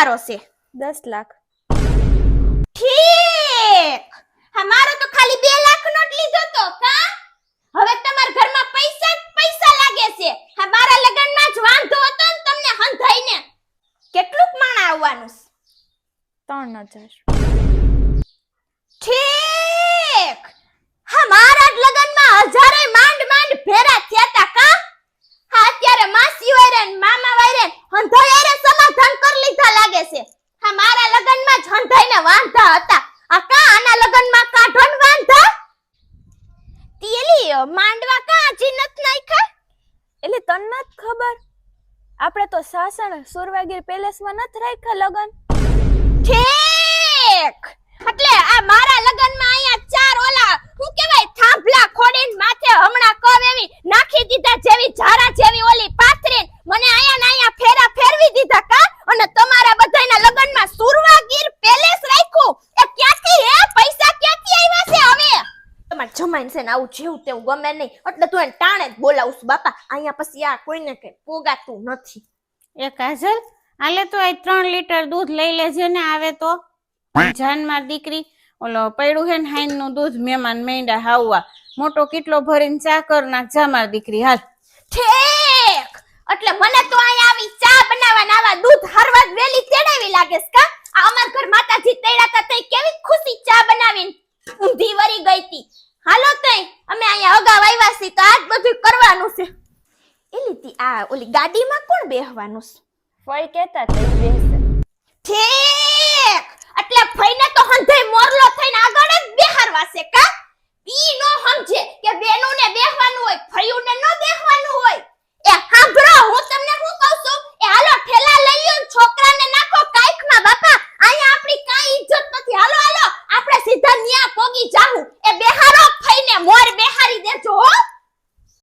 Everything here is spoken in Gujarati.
વધારો છે? 10 લાખ. ઠીક. હા મારો તો ખાલી 2 લાખ નો જ લીધો તો કા? હવે તમારા ઘરમાં પૈસા જ પૈસા લાગે છે. હા મારા લગનમાં જ વાંધો હતો ને તમને હંધાઈને. કેટલુંક માણા આવવાનું? 3000. ઠીક. હા મારા જ લગનમાં હજારે માંડ માંડ ભેરા થયા તા કા? હા અત્યારે માસી વાયરે ને મામા વાયરે હંધાયારે સમાધાન કરી લીધા લાગે છે. હા મારા લગનમાં જ હંધાઈને વાંધા હતા. આ કા આના લગનમાં કાઢો ને વાંધા? તેલી માંડવા કા હજી નત નાખ્યા? એટલે તને નથી ખબર? આપણે તો સાસણ સુરવાગીર પેલેસમાં નથી રાખ્યા લગન. ઠીક. એટલે આ મારા લગનમાં અહીંયા 4 ઓલા હું કહેવાય થાંભલા ખોડીને માથે હમણાં કવ એવી નાખી દીધા જેવી ઝારા જેવી ઓલી પાથરીને મને અહીંયા ને અહીંયા ફેરા ફેરવી દીધા કા? અને તમારા બધાયના લગનમાં સુરવાગીર પેલેસ રાખ્યું. એ ક્યાંથી હે? પૈસા ક્યાંથી આવ્યા છે હવે? તમાર જમાઈને છે ને આવું જેવું તેવું ગમે નહીં એટલે તું એને ટાણે જ બોલાવશું બાપા. અહીંયા પછી આ કોઈને કઈ પોગાતું નથી. એ કાજલ આલે તો આ 3 લીટર દૂધ લઈ લેજે ને આવે તો. જાન માર દીકરી ઓલો પડ્યું હે ને હાઈન નું દૂધ મહેમાન મેંડા હાવવા મોટો કેટલો ભરીને ચા કર નાખ જા માર દીકરી હાલ. ઠીક. એટલે મને તો અહીંયા આવી ચા બનાવવાના આવા દૂધ હરવા વેલી તેડાવી લાગેસ કા? આ અમાર ઘર માતાજી તેડાતા તઈ કેવી ખુશી ચા બનાવીને ઊંધી વરી ગઈ તી. હાલો તઈ અમે અહીંયા અગાવ આવ્યા છીએ તો આજ બધું કરવાનું છે. એલીતી આ ઓલી ગાડીમાં કોણ બેહવાનું છે? ફઈ કહેતા તે બેસે. ઠીક. એટલે ફઈને તો હંધે મોરલો થઈને આગળ જ બેહારવા છે કા? ઈ નો સમજે કે બેનુને બેહવાનું હોય ફયુને નો બેહવાનું હોય. એ સાંભળો હું તમને શું કહું છું? એ હાલો ઠેલા લઈ લ્યો ને છોકરાને નાખો કાઈકમાં બાપા. અહીંયા આપણી કાઈ ઇજ્જત નથી. હાલો હાલો આપણે સીધા ન્યા પોગી જાહું. એ બેહાર